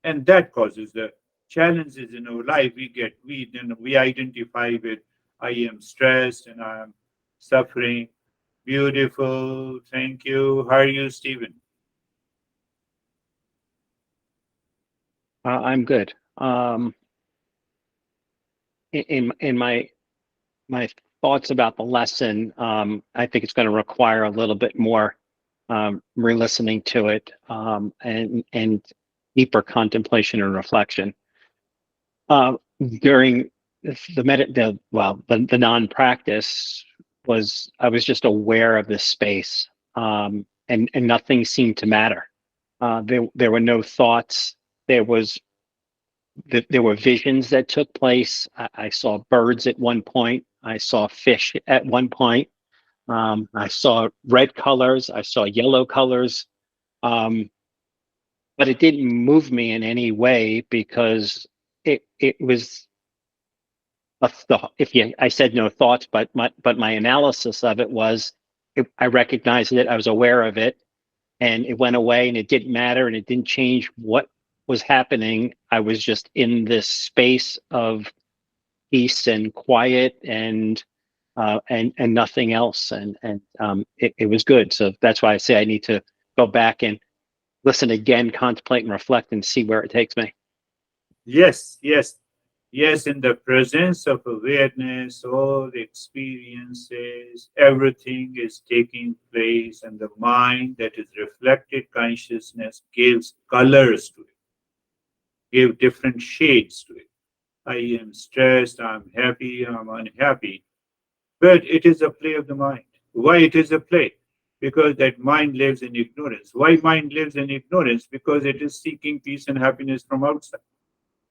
And that causes the challenges in our life. We identify with I am stressed and I am suffering. Beautiful. Thank you. How are you, Stephen? I'm good. In my thoughts about the lesson, I think it's going to require a little bit more re-listening to it, and deeper contemplation and reflection. During the non-practice was, I was just aware of this space, and nothing seemed to matter. There were no thoughts. There was there were visions that took place. I saw birds at one point. I saw fish at one point. I saw red colors. I saw yellow colors. Um, but it didn't move me in any way because it was a thought. I said no thoughts, but my analysis of it was, I recognized it. I was aware of it, and it went away, and it didn't matter, and it didn't change what was happening. I was just in this space of peace and quiet, and nothing else, and it was good. So that's why I say I need to go back and listen again, contemplate and reflect, and see where it takes me. Yes, yes, yes. In the presence of awareness, all the experiences, everything is taking place, and the mind that is reflected consciousness gives colors to it, give different shades to it. I am stressed, I'm happy, I'm unhappy. But it is a play of the mind. Why it is a play? because that mind lives in ignorance. Why mind lives in ignorance? Because it is seeking peace and happiness from outside.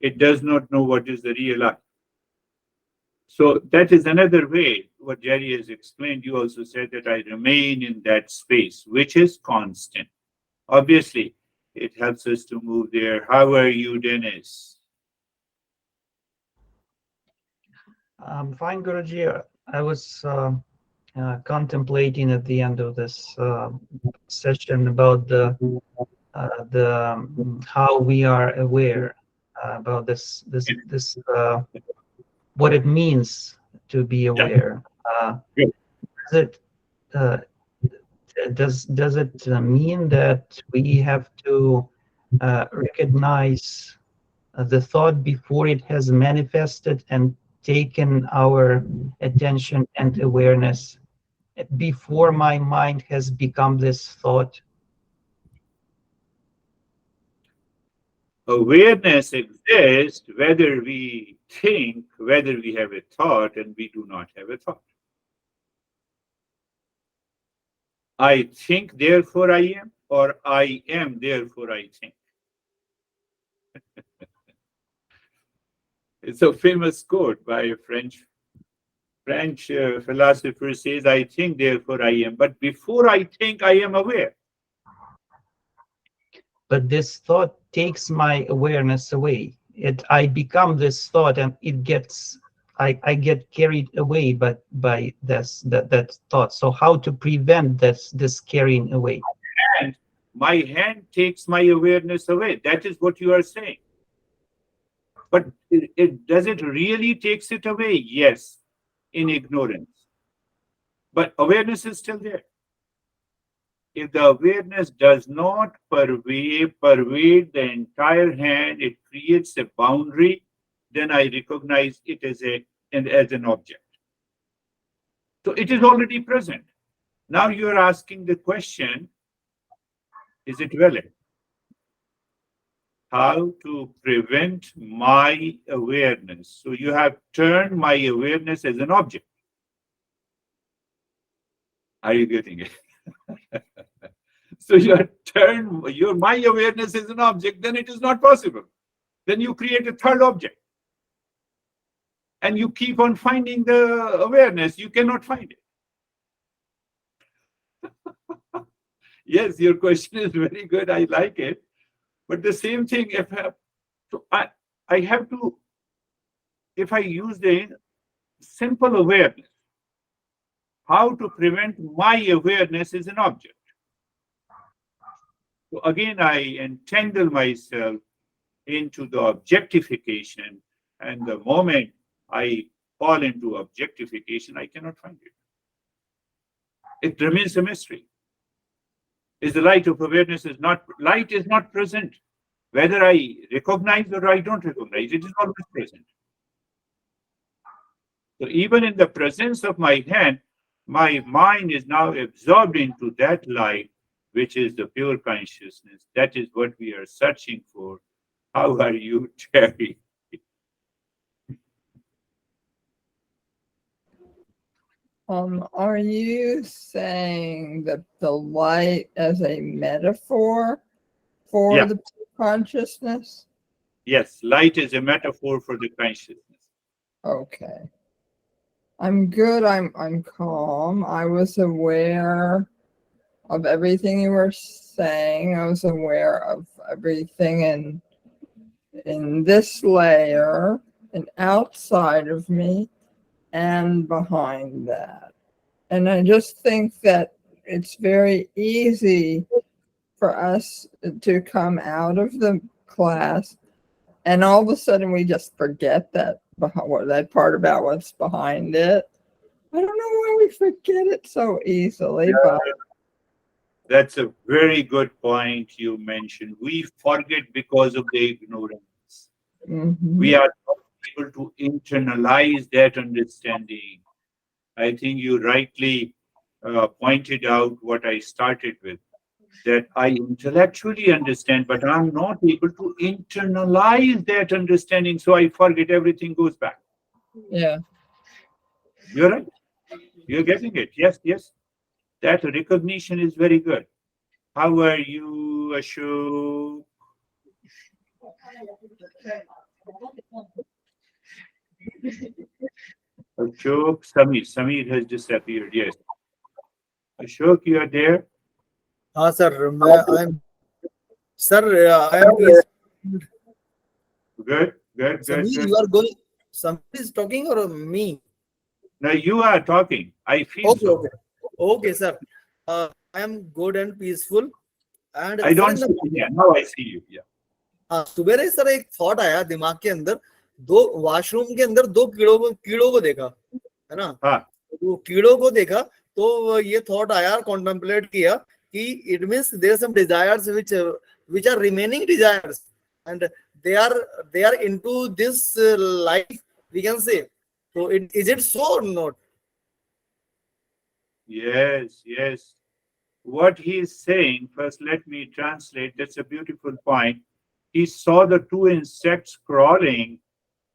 It does not know what is the real I. So that is another way, what Jerry has explained. You also said that I remain in that space, which is constant. Obviously, it helps us to move there. How are you, Dennis? Fine, Guruji. I was contemplating at the end of this session about the how we are aware about this what it means to be aware. Good. Does it does it mean that we have to recognize the thought before it has manifested and taken our attention and awareness before my mind has become this thought? Awareness exists whether we think, whether we have a thought, and we do not have a thought. I think, therefore I am, or I am, therefore I think. It's a famous quote by a French philosopher says, I think, therefore I am. But before I think, I am aware. But this thought takes my awareness away. I become this thought, and it gets I get carried away by that thought. So how to prevent this carrying away? And my hand takes my awareness away. That is what you are saying. But does it really takes it away? Yes, in ignorance. But awareness is still there. If the awareness does not pervade the entire hand, it creates a boundary, then I recognize it as an object. So it is already present. Now you are asking the question, is it valid? How to prevent my awareness? So you have turned my awareness as an object. Are you getting it? So my awareness is an object, then it is not possible. Then you create a third object. And you keep on finding the awareness. You cannot find it. Yes, your question is very good. I like it. But the same thing, if I use the simple awareness, how to prevent my awareness as an object? So again, I entangle myself into the objectification, and the moment I fall into objectification, I cannot find it. It remains a mystery. Is the light of awareness light is not present. Whether I recognize or I don't recognize, it is always present. So even in the presence of my hand, my mind is now absorbed into that light, which is the pure consciousness. That is what we are searching for. How are you, Terry? Are you saying that the light as a metaphor for Yeah. the consciousness? Yes, light is a metaphor for the consciousness. Okay. I'm good. I'm calm. I was aware of everything you were saying. I was aware of everything in this layer and outside of me and behind that. And I just think that it's very easy for us to come out of the class and all of a sudden we just forget that part about what's behind it. I don't know why we forget it so easily, but That's a very good point you mentioned. We forget because of the ignorance. We are not able to internalize that understanding. I think you rightly pointed out what I started with, that I intellectually understand, but I'm not able to internalize that understanding, so I forget, everything goes back. yeah. You're right. You're getting it. Yes, yes. That recognition is very good. How are you, Ashok? Ashok, Samir has disappeared. Yes. Ashok, you are there? हाँ sir I'm sir I am pleased. Good, good, good, Samir, good. you are going. Somebody is talking or me? Now you are talking. I feel Okay, so. okay, okay, sir. I am good and peaceful. And I sir, don't in see the you. Yeah, now I see you. Yeah. हाँ सुबह sir एक thought आया दिमाग के अंदर दो washroom के अंदर दो कीड़ों को देखा है ना हाँ. तो कीड़ों को देखा तो ये थॉट आया कॉन्टेम्पलेट किया कि it means there some desires which are remaining desires and they are into this life we can say so is it so or not? Yes, yes. What he is saying, first let me translate. That's a beautiful point. He saw the two insects crawling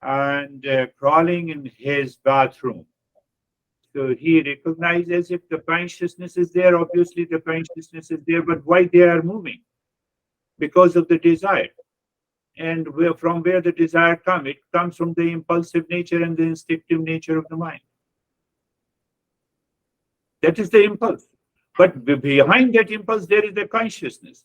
and crawling in his bathroom. So he recognized as if the consciousness is there. Obviously, the consciousness is there, but why they are moving? Because of the desire. And from where the desire comes, it comes from the impulsive nature and the instinctive nature of the mind. That is the impulse. But behind that impulse, there is the consciousness.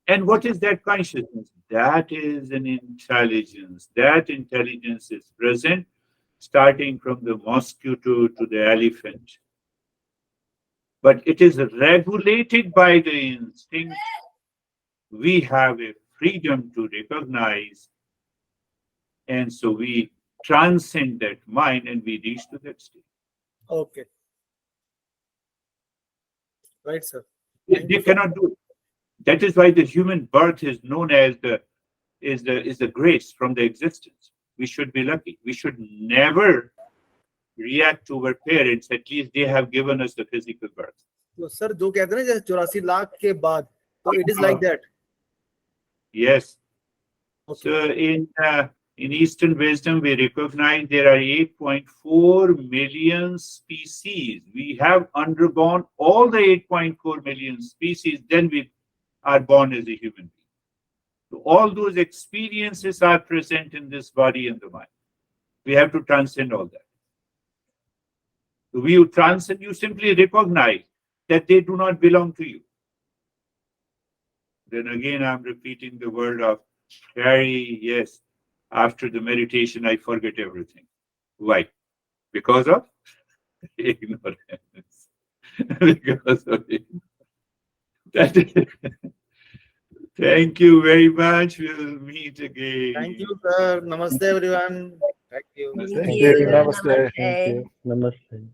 And what is that consciousness? That is an intelligence. That intelligence is present, starting from the mosquito to the elephant. But it is regulated by the instinct. We have a freedom to recognize. And so we transcend that mind and we reach to that state. Okay, right sir. They cannot do it. That is why the human birth is known as the grace from the existence. We should be lucky. We should never react to our parents. At least they have given us the physical birth. तो sir जो कहते हैं ना 84 लाख के बाद तो it is like that. Yes. Okay. So in Eastern wisdom, we recognize there are 8.4 million species. We have undergone all the 8.4 million species, then we are born as a human being. So all those experiences are present in this body and the mind. We have to transcend all that. So you transcend, you simply recognize that they do not belong to you. Then again, I'm repeating the word of Harry. Yes, after the meditation, I forget everything. Why? Because of ignorance. Because of ignorance. Thank you very much. We'll meet again. Thank you sir. Namaste everyone. Thank you. Thank Thank you. you. Namaste. Thank you. Namaste.